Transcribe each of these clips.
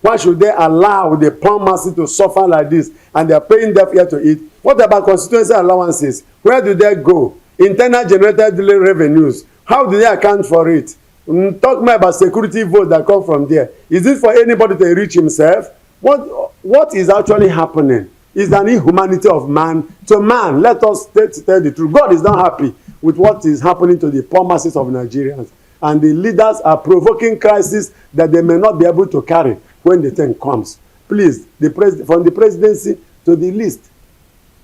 Why should they allow the poor masses to suffer like this and they are paying deaf ear to it? What about constituency allowances? Where do they go? Internal generated revenues. How do they account for it? Talk more about security votes that come from there. Is it for anybody to enrich himself? What is actually happening? Is an inhumanity of man to man. Let us tell the truth. God is not happy with what is happening to the poor masses of Nigerians. And the leaders are provoking crisis that they may not be able to carry when the time comes. Please, from the presidency to the least,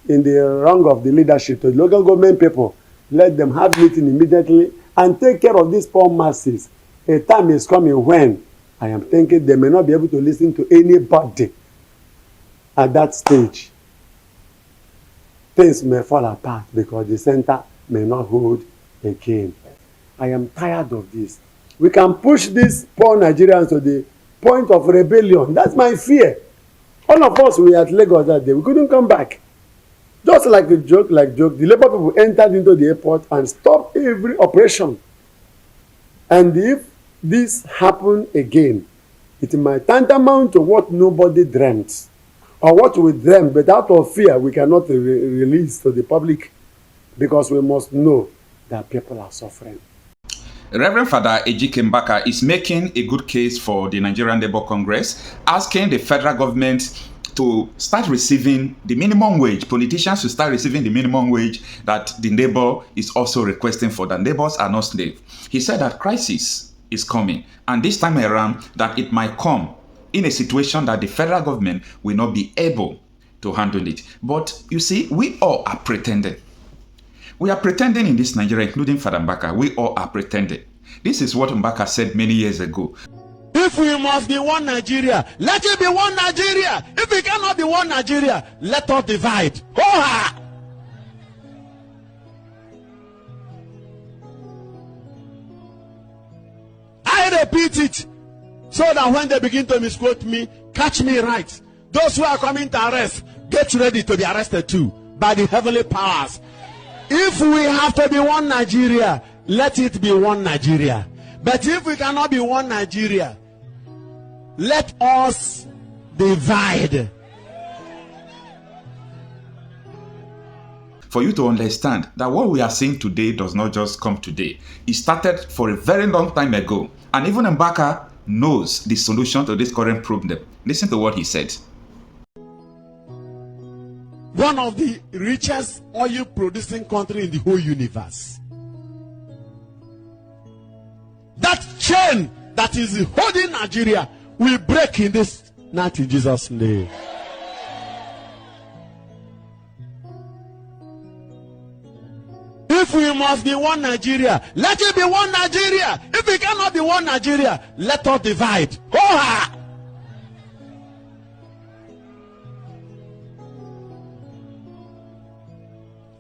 in the rank of the leadership, to the local government people, let them have meeting immediately and take care of these poor masses. A time is coming when I am thinking they may not be able to listen to anybody at that stage. Things may fall apart because the center may not hold again. I am tired of this. We can push these poor Nigerians to the point of rebellion. That's my fear. All of us were at Lagos that day. We couldn't come back. Just like a joke, the Labour people entered into the airport and stopped every operation. And if this happened again, it might tantamount to what nobody dreamt, or what we dreamt, but out of fear we cannot release to the public, because we must know that people are suffering. Reverend Father Ejike Mbaka is making a good case for the Nigerian Labour Congress, asking the federal government to start receiving the minimum wage. Politicians should start receiving the minimum wage that the neighbor is also requesting for. The neighbors are not slaves. He said that crisis is coming, and this time around that it might come in a situation that the federal government will not be able to handle it. But you see, we all are pretending. We are pretending in this Nigeria, including Father Mbaka. We all are pretending. This is what Mbaka said many years ago. If we must be one Nigeria, let it be one Nigeria. If we cannot be one Nigeria, let us divide. Ho-ha! I repeat it, so that when they begin to misquote me, catch me right. Those who are coming to arrest, get ready to be arrested too, by the heavenly powers. If we have to be one Nigeria, let it be one Nigeria. But if we cannot be one Nigeria, let us divide. For you to understand that what we are seeing today does not just come today. It started for a very long time ago. And even Mbaka knows the solution to this current problem. Listen to what he said. One of the richest oil producing country in the whole universe. That chain that is holding Nigeria will break in this night in Jesus' name. If we must be one Nigeria, let it be one Nigeria. If we cannot be one Nigeria, let us divide. Ho-ha!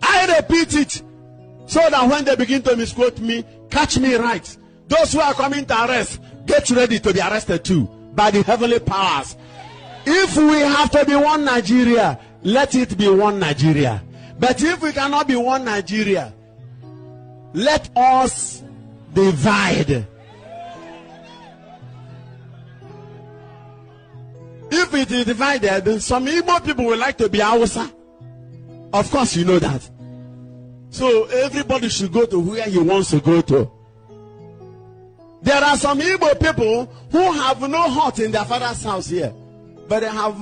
I repeat it, so that when they begin to misquote me, catch me right. Those who are coming to arrest, get ready to be arrested too, by the heavenly powers. If we have to be one Nigeria, let it be one Nigeria. But if we cannot be one Nigeria, let us divide. If it is divided, some Igbo people would like to be Hausa. Of course, you know that. So everybody should go to where he wants to go to. There are some Igbo people who have no hut in their father's house here, but they have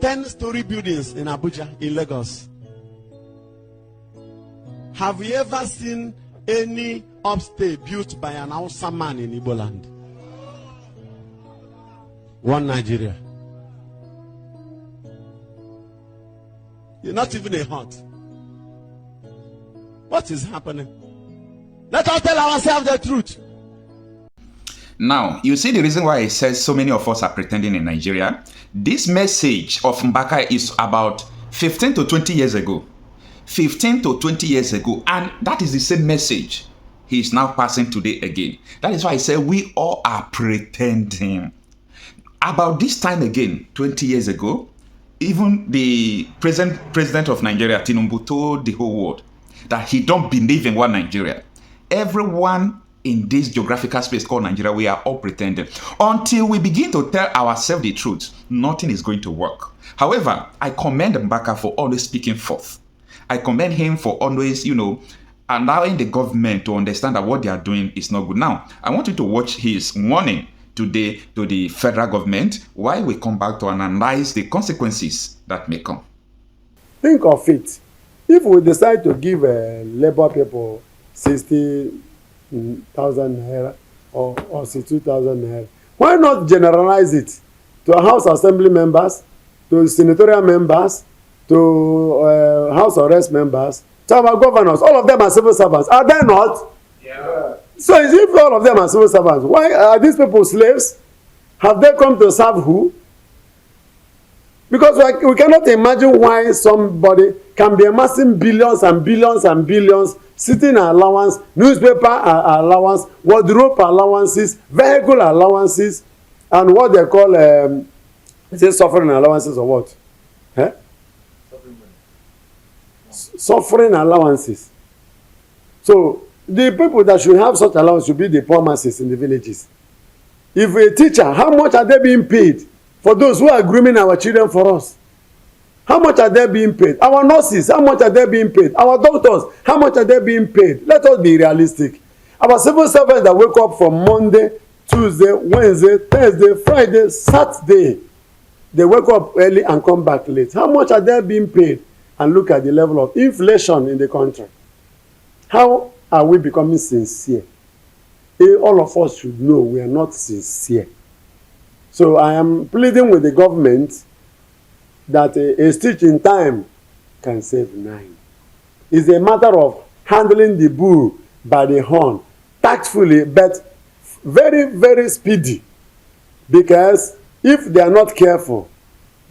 10-story buildings in Abuja, in Lagos. Have you ever seen any upstay built by an Hausa man in Igbo land? One Nigeria. You're not even a hut. What is happening? Let us tell ourselves the truth. Now, you see the reason why he says so many of us are pretending in Nigeria. This message of Mbaka is about 15 to 20 years ago. 15 to 20 years ago. And that is the same message he is now passing today again. That is why I say we all are pretending. About this time again, 20 years ago, even the present president of Nigeria, Tinubu, told the whole world that he don't believe in one Nigeria. Everyone in this geographical space called Nigeria, we are all pretending. Until we begin to tell ourselves the truth, nothing is going to work. However, I commend Mbaka for always speaking forth. I commend him for always, allowing the government to understand that what they are doing is not good. Now, I want you to watch his warning today to the federal government while we come back to analyze the consequences that may come. Think of it. If we decide to give labor people 60,000 naira or 62,000 naira, why not generalize it to House Assembly members, to senatorial members, to House Arrest members, to our governors? All of them are civil servants, are they not? Yeah. So if all of them are civil servants, why are these people slaves? Have they come to serve who? Because we cannot imagine why somebody can be amassing billions and billions and billions, sitting allowance, newspaper allowance, wardrobe allowances, vehicle allowances, and what they call is it suffering allowances or what? Eh? Suffering allowances. So the people that should have such allowance should be the poor masses in the villages. If a teacher, how much are they being paid for those who are grooming our children for us? How much are they being paid? Our nurses, how much are they being paid? Our doctors, how much are they being paid? Let us be realistic. Our civil servants that wake up from Monday, Tuesday, Wednesday, Thursday, Friday, Saturday, they wake up early and come back late. How much are they being paid? And look at the level of inflation in the country. How are we becoming sincere? All of us should know we are not sincere. So I am pleading with the government that a stitch in time can save 9. It's a matter of handling the bull by the horn, tactfully, but very, very speedy. Because if they are not careful,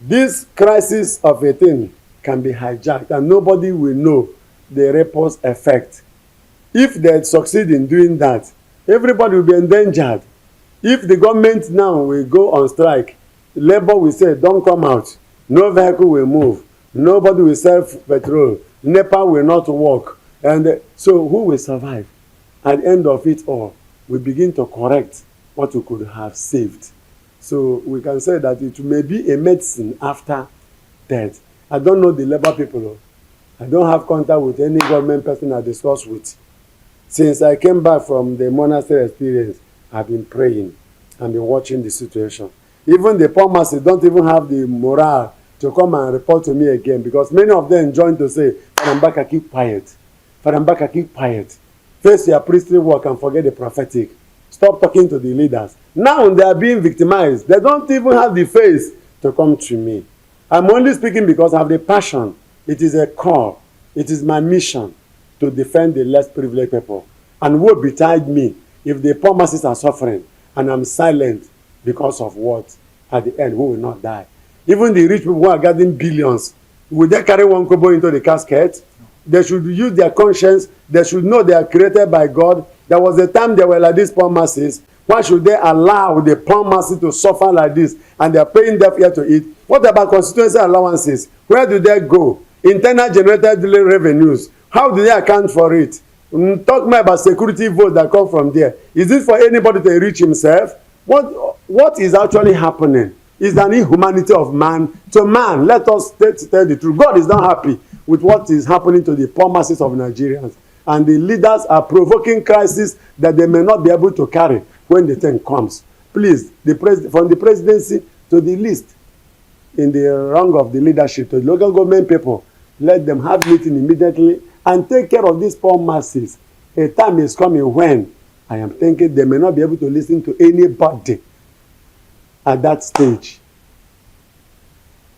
this crisis of a thing can be hijacked and nobody will know the ripples effect. If they succeed in doing that, everybody will be endangered. If the government now will go on strike, labor will say, don't come out. No vehicle will move. Nobody will sell petrol. NEPA will not work. And so who will survive? At the end of it all, we begin to correct what we could have saved. So we can say that it may be a medicine after death. I don't know the labor people. I don't have contact with any government person I discuss with. Since I came back from the monastery experience, I've been praying and been watching the situation. Even the poor masses don't even have the morale to come and report to me again, because many of them join to say, Father Mbaka, keep quiet. Father Mbaka, keep quiet. Face your priestly work and forget the prophetic. Stop talking to the leaders. Now they are being victimized. They don't even have the face to come to me. I'm only speaking because I have the passion. It is a call. It is my mission to defend the less privileged people. And woe betide me if the poor masses are suffering and I'm silent because of what? At the end, who will not die? Even the rich people who are getting billions, will they carry one kobo into the casket? They should use their conscience. They should know they are created by God. There was a time they were like these poor masses. Why should they allow the poor masses to suffer like this and they are paying deaf ear to eat? What about constituency allowances? Where do they go? Internal generated revenues. How do they account for it? Talk more about security votes that come from there. Is it for anybody to enrich himself? What is actually happening is an inhumanity of man to man. Let us tell the truth. God is not happy with what is happening to the poor masses of Nigerians. And the leaders are provoking crisis that they may not be able to carry when the time comes. Please, from the presidency to the least, in the rank of the leadership, to the local government people, let them have meeting immediately and take care of these poor masses. A time is coming when I am thinking they may not be able to listen to anybody at that stage.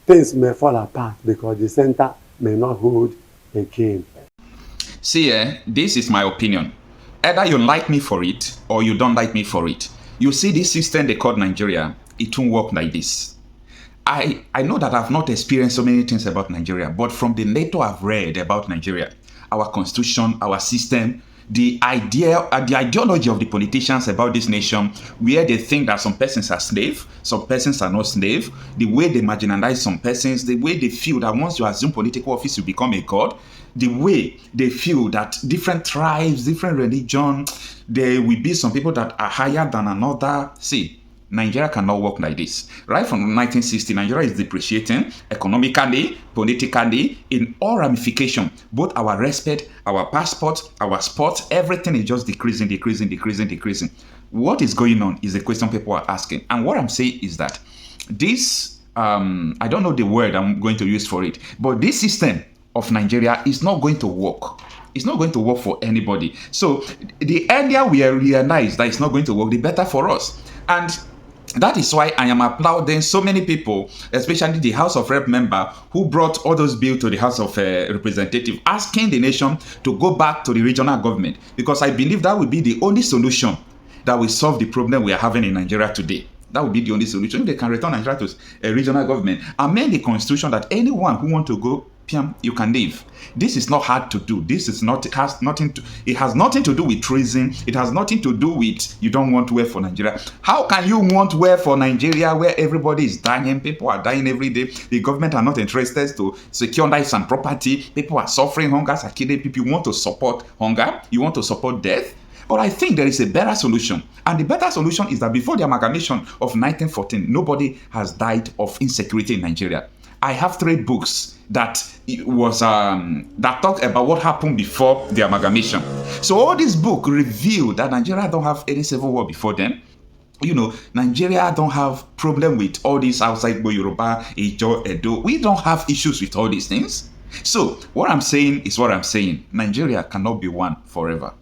Things may fall apart because the center may not hold again. See, this is my opinion. Either you like me for it or you don't like me for it. You see this system they call Nigeria, it won't work like this. I know that I've not experienced so many things about Nigeria, but from the little I've read about Nigeria, our constitution, our system, the ideology of the politicians about this nation, where they think that some persons are slaves, some persons are not slaves, the way they marginalize some persons, the way they feel that once you assume political office, you become a god, the way they feel that different tribes, different religion, there will be some people that are higher than another. See, Nigeria cannot work like this. Right from 1960, Nigeria is depreciating economically, politically, in all ramifications. Both our respect, our passport, our sport, everything is just decreasing. What is going on is the question people are asking. And what I'm saying is that this, I don't know the word I'm going to use for it, but this system of Nigeria is not going to work. It's not going to work for anybody. So the earlier we realize that it's not going to work, the better for us. And that is why I am applauding so many people, especially the House of Rep member who brought all those bills to the House of Representatives, asking the nation to go back to the regional government, because I believe that will be the only solution that will solve the problem we are having in Nigeria today. That would be the only solution. They can return Nigeria to a regional government, amend the constitution that anyone who wants to go, you can leave. This is not hard to do. This is not, it has nothing to do with treason. It has nothing to do with you don't want to work for Nigeria. How can you want to work for Nigeria where everybody is dying, people are dying every day, the government are not interested to secure lives and property, people are suffering, hunger are killing people. You want to support hunger, you want to support death. But I think there is a better solution. And the better solution is that before the amalgamation of 1914, nobody has died of insecurity in Nigeria. I have 3 books that that talk about what happened before the amalgamation. So all these books reveal that Nigeria don't have any civil war before then. You know, Nigeria don't have problem with all these outside Yoruba, Ijo, Edo. We don't have issues with all these things. So what I'm saying is what I'm saying. Nigeria cannot be one forever.